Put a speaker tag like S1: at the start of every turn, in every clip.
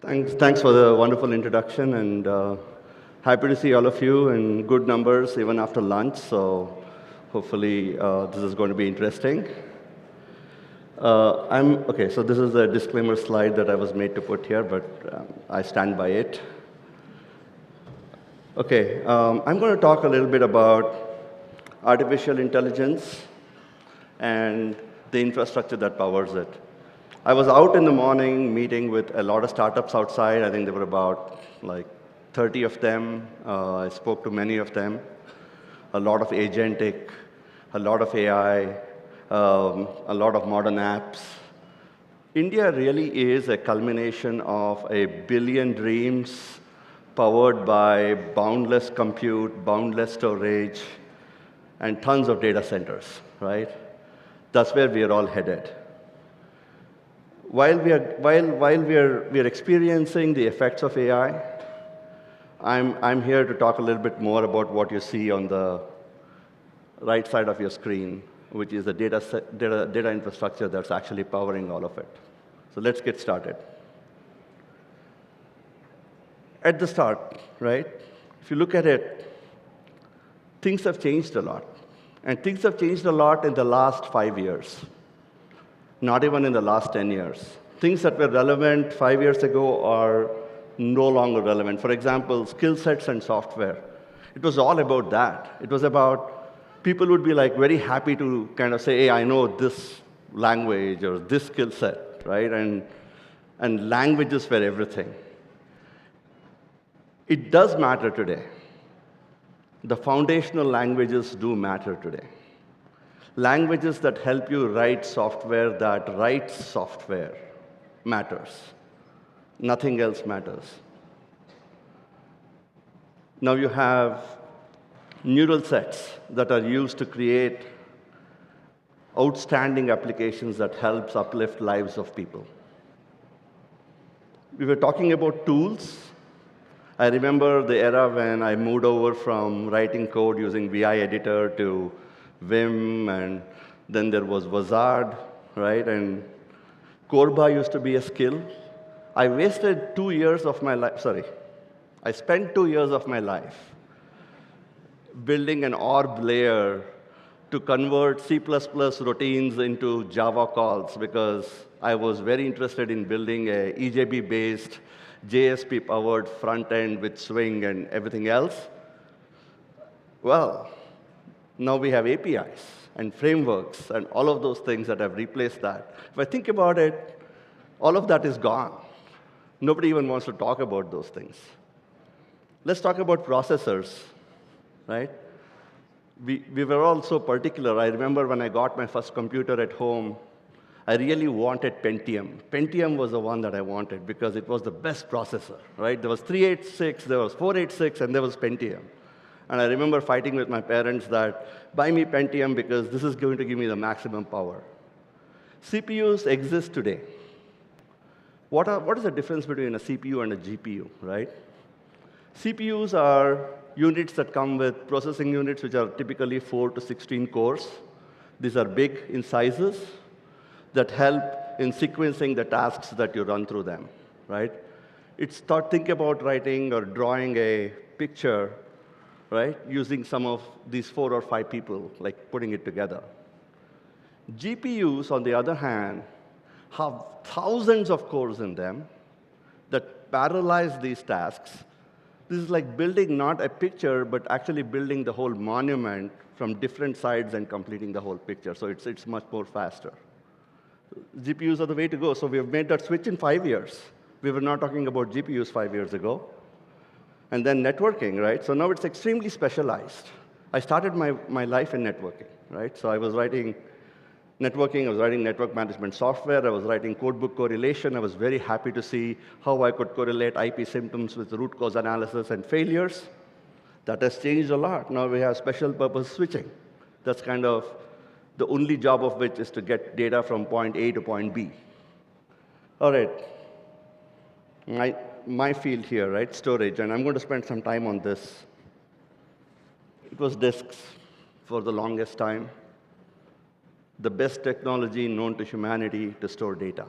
S1: Thanks for the wonderful introduction, and happy to see all of you in good numbers even after lunch. So hopefully this is going to be interesting. Okay. So this is a disclaimer slide that I was made to put here, but I stand by it. Okay, I'm going to talk a little bit about artificial intelligence and the infrastructure that powers it. I was out in the morning meeting with a lot of startups outside. I think there were about like 30 of them. I spoke to many of them. A lot of agentic, a lot of AI, a lot of modern apps. India really is a culmination of a billion dreams powered by boundless compute, boundless storage, and tons of data centers, right? That's where we are all headed. While we are experiencing the effects of AI, I'm here to talk a little bit more about what you see on the right side of your screen, which is the data infrastructure that's actually powering all of it. So let's get started. At the start, right, if you look at it, things have changed a lot. And things have changed a lot in the last 5 years, not even in the last 10 years. Things that were relevant 5 years ago are no longer relevant. For example, skill sets and software. It was all about that. It was about people would be like very happy to kind of say, hey, I know this language or this skill set, right? And languages were everything. It does matter today. The foundational languages do matter today. Languages that help you write software that writes software matters. Nothing else matters. Now you have neural sets that are used to create outstanding applications that helps uplift lives of people. We were talking about tools. I remember the era when I moved over from writing code using VI editor to Vim, and then there was Wizard, right? And Corba used to be a skill. I wasted 2 years of my life, I spent 2 years of my life building an orb layer to convert C++ routines into Java calls because I was very interested in building a EJB-based, JSP-powered front end with Swing and everything else. Well, now we have APIs and frameworks and all of those things that have replaced that. If I think about it, all of that is gone. Nobody even wants to talk about those things. Let's talk about processors, right? We were all so particular. I remember when I got my first computer at home, I really wanted Pentium. Pentium was the one that I wanted because it was the best processor, right? There was 386, there was 486, and there was Pentium. And I remember fighting with my parents that, buy me Pentium because this is going to give me the maximum power. CPUs exist today. What is the difference between a CPU and a GPU, right? CPUs are units that come with processing units, which are typically 4 to 16 cores. These are big in sizes that help in sequencing the tasks that you run through them, right? Think about writing or drawing a picture, right, using some of these 4 or 5 people, like putting it together. GPUs, on the other hand, have thousands of cores in them that parallelize these tasks. This is like building not a picture, but actually building the whole monument from different sides and completing the whole picture. So it's much more faster. GPUs are the way to go. So we have made that switch in 5 years. We were not talking about GPUs 5 years ago. And then networking, right? So now it's extremely specialized. I started my life in networking, right? So I was writing networking, I was writing network management software, I was writing codebook correlation. I was very happy to see how I could correlate IP symptoms with root cause analysis and failures. That has changed a lot. Now we have special purpose switching. That's kind of the only job of which is to get data from point A to point B. All right, my field here, right, storage, and I'm going to spend some time on this. It was disks for the longest time. The best technology known to humanity to store data.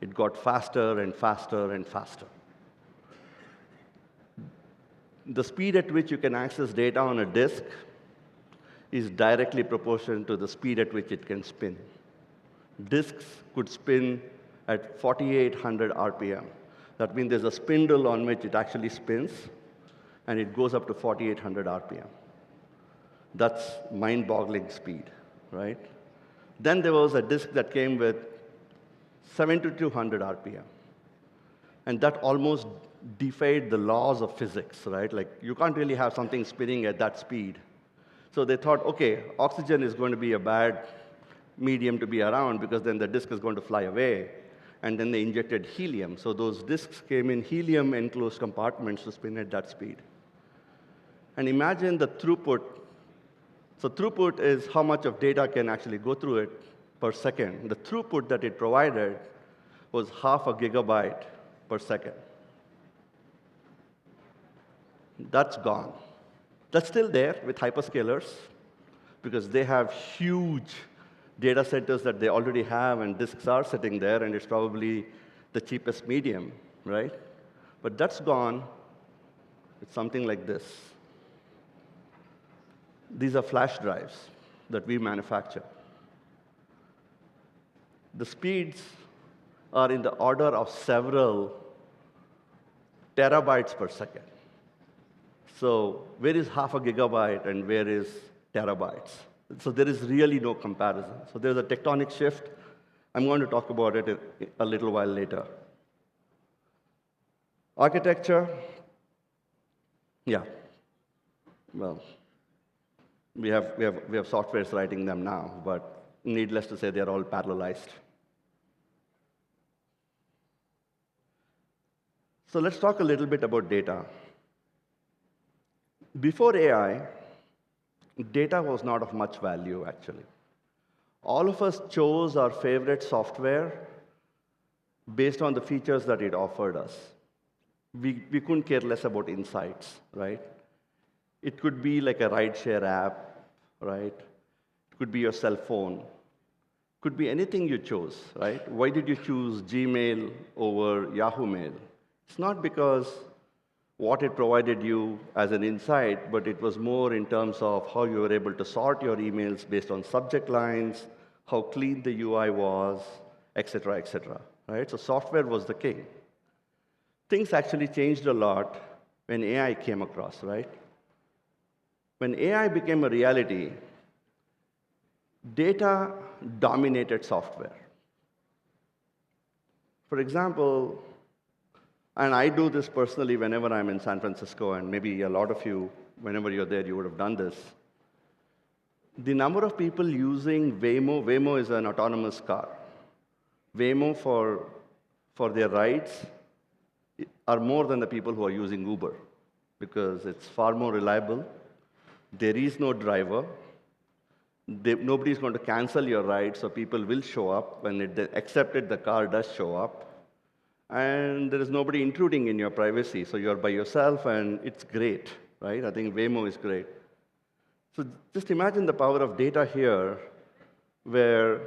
S1: It got faster and faster and faster. The speed at which you can access data on a disk is directly proportional to the speed at which it can spin. Disks could spin at 4,800 RPM. That means there's a spindle on which it actually spins, and it goes up to 4,800 RPM. That's mind-boggling speed, right? Then there was a disk that came with 7,200 RPM. And that almost defied the laws of physics, right? Like, you can't really have something spinning at that speed. So they thought, OK, oxygen is going to be a bad medium to be around because then the disk is going to fly away. And then they injected helium. So those disks came in helium-enclosed compartments to spin at that speed. And imagine the throughput. So throughput is how much of data can actually go through it per second. The throughput that it provided was 0.5 gigabyte per second. That's gone. That's still there with hyperscalers because they have huge data centers that they already have, and disks are sitting there, and it's probably the cheapest medium, right? But that's gone. It's something like this. These are flash drives that we manufacture. The speeds are in the order of several terabytes per second. So where is 0.5 gigabyte and where is terabytes? So there is really no comparison. So there's a tectonic shift. I'm going to talk about it a little while later. Architecture, yeah. Well, we have softwares writing them now, but needless to say, they're all parallelized. So let's talk a little bit about data. Before AI, data was not of much value, actually. All of us chose our favorite software based on the features that it offered us. We couldn't care less about insights, right? It could be like a rideshare app, right? It could be your cell phone. It could be anything you chose, right? Why did you choose Gmail over Yahoo Mail? It's not because what it provided you as an insight, but it was more in terms of how you were able to sort your emails based on subject lines, how clean the UI was, et cetera, right? So software was the king. Things actually changed a lot when AI came across, right? When AI became a reality, data dominated software. For example, and I do this personally whenever I'm in San Francisco, and maybe a lot of you, whenever you're there, you would have done this. The number of people using Waymo is an autonomous car. Waymo for their rides are more than the people who are using Uber because it's far more reliable. There is no driver. Nobody's going to cancel your ride, so people will show up. When they accept it, the car does show up. And there is nobody intruding in your privacy, so you're by yourself, and it's great, right? I think Waymo is great. So just imagine the power of data here, where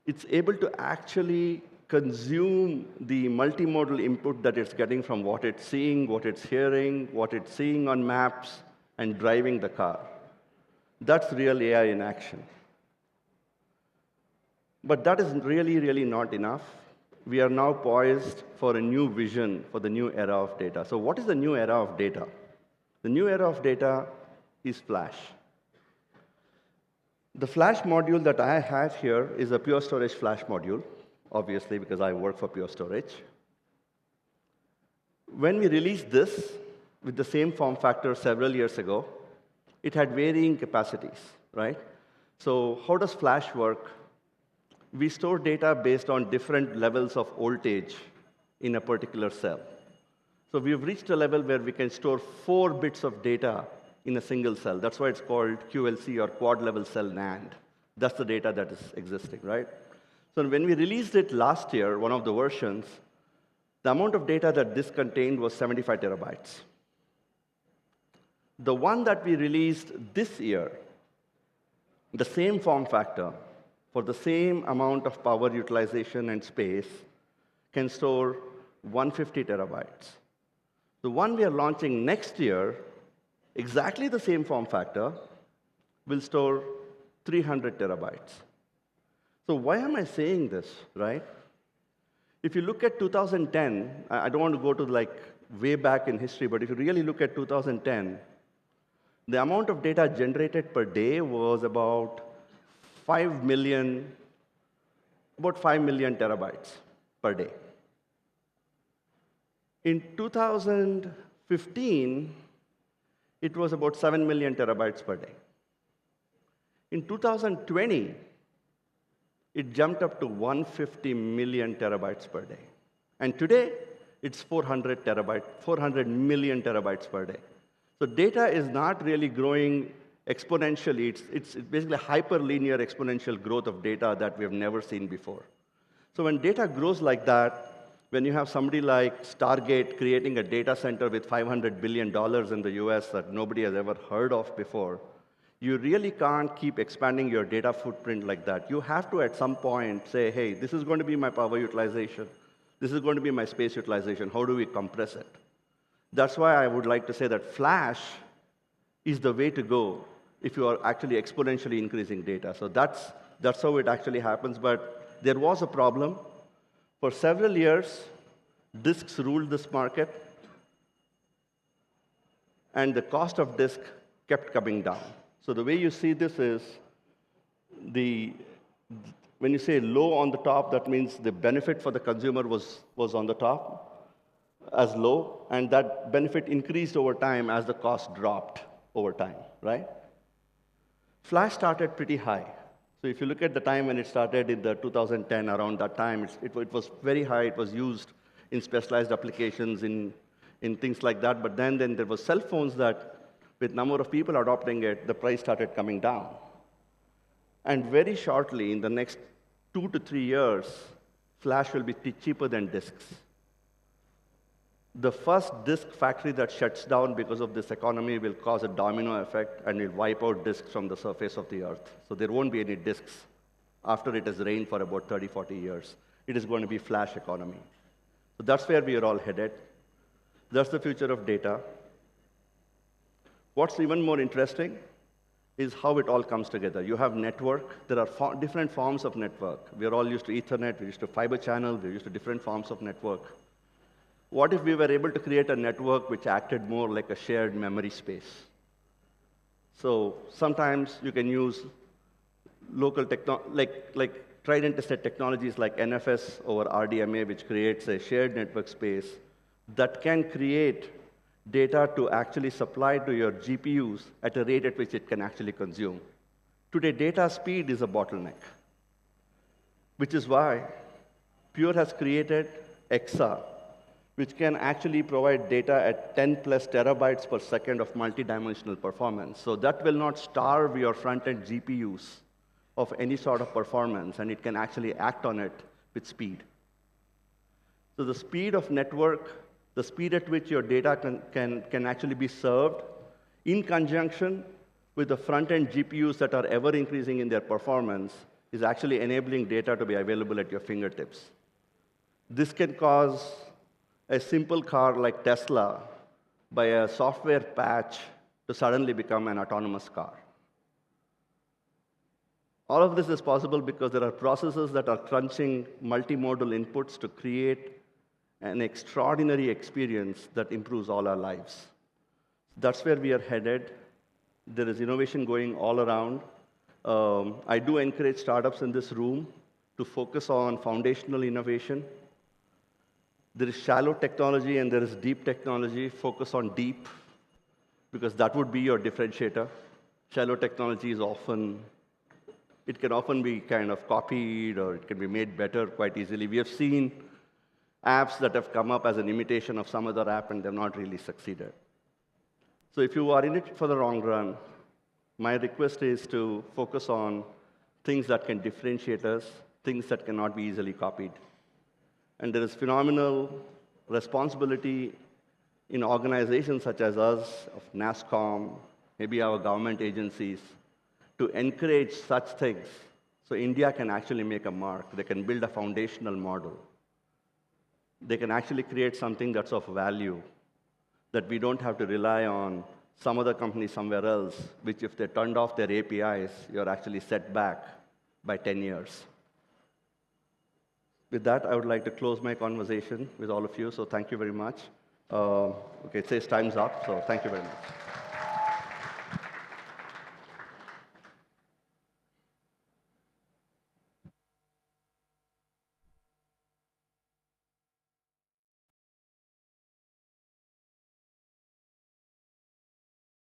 S1: it's able to actually consume the multimodal input that it's getting from what it's seeing, what it's hearing, what it's seeing on maps, and driving the car. That's real AI in action. But that is really, really not enough. We are now poised for a new vision for the new era of data. So what is the new era of data? The new era of data is flash. The flash module that I have here is a Pure Storage flash module, obviously, because I work for Pure Storage. When we released this with the same form factor several years ago, it had varying capacities, right? So how does flash work? We store data based on different levels of voltage in a particular cell. So we've reached a level where we can store 4 bits of data in a single cell. That's why it's called QLC, or quad-level cell NAND. That's the data that is existing, right? So when we released it last year, one of the versions, the amount of data that this contained was 75 terabytes. The one that we released this year, the same form factor, for the same amount of power utilization and space, can store 150 terabytes. The one we are launching next year, exactly the same form factor, will store 300 terabytes. So why am I saying this, right? If you look at 2010, I don't want to go to like way back in history, but if you really look at 2010, the amount of data generated per day was about 5 million, about 5 million terabytes per day. In 2015, it was about 7 million terabytes per day. In 2020, it jumped up to 150 million terabytes per day. And today, it's 400 million terabytes per day. So data is not really growing exponentially. It's basically a hyperlinear exponential growth of data that we have never seen before. So when data grows like that, when you have somebody like Stargate creating a data center with $500 billion in the US that nobody has ever heard of before, you really can't keep expanding your data footprint like that. You have to, at some point, say, hey, this is going to be my power utilization. This is going to be my space utilization. How do we compress it? That's why I would like to say that flash is the way to go if you are actually exponentially increasing data. So that's how it actually happens. But there was a problem. For several years, disks ruled this market, and the cost of disk kept coming down. So the way you see this is, when you say low on the top, that means the benefit for the consumer was on the top as low, and that benefit increased over time as the cost dropped over time, right? Flash started pretty high. So if you look at the time when it started in the 2010, around that time, it was very high. It was used in specialized applications, in things like that. But then there were cell phones that, with number of people adopting it, the price started coming down. And very shortly, in the next 2 to 3 years, flash will be cheaper than disks. The first disk factory that shuts down because of this economy will cause a domino effect and will wipe out disks from the surface of the earth. So there won't be any disks after it has rained for about 30, 40 years. It is going to be flash economy. So that's where we are all headed. That's the future of data. What's even more interesting is how it all comes together. You have network. There are different forms of network. We are all used to Ethernet. We're used to fiber channel. We're used to different forms of network. What if we were able to create a network which acted more like a shared memory space? So sometimes you can use local like tried and tested technologies like NFS over RDMA, which creates a shared network space that can create data to actually supply to your GPUs at a rate at which it can actually consume. Today, data speed is a bottleneck, which is why Pure has created EXA, which can actually provide data at 10 plus terabytes per second of multidimensional performance. So that will not starve your front-end GPUs of any sort of performance, and it can actually act on it with speed. So the speed of network, the speed at which your data can actually be served in conjunction with the front-end GPUs that are ever increasing in their performance is actually enabling data to be available at your fingertips. This can cause a simple car like Tesla, by a software patch, to suddenly become an autonomous car. All of this is possible because there are processes that are crunching multimodal inputs to create an extraordinary experience that improves all our lives. That's where we are headed. There is innovation going all around. I do encourage startups in this room to focus on foundational innovation. There is shallow technology and there is deep technology. Focus on deep, because that would be your differentiator. Shallow technology is it can often be kind of copied, or it can be made better quite easily. We have seen apps that have come up as an imitation of some other app, and they've not really succeeded. So if you are in it for the long run, my request is to focus on things that can differentiate us, things that cannot be easily copied. And there is phenomenal responsibility in organizations such as us, of Nasscom, maybe our government agencies, to encourage such things so India can actually make a mark. They can build a foundational model. they can actually create something that's of value, that we don't have to rely on some other company somewhere else, which if they turned off their APIs, you're actually set back by 10 years. With that, I would like to close my conversation with all of you, so thank you very much. Okay, it says time's up, so thank you very much.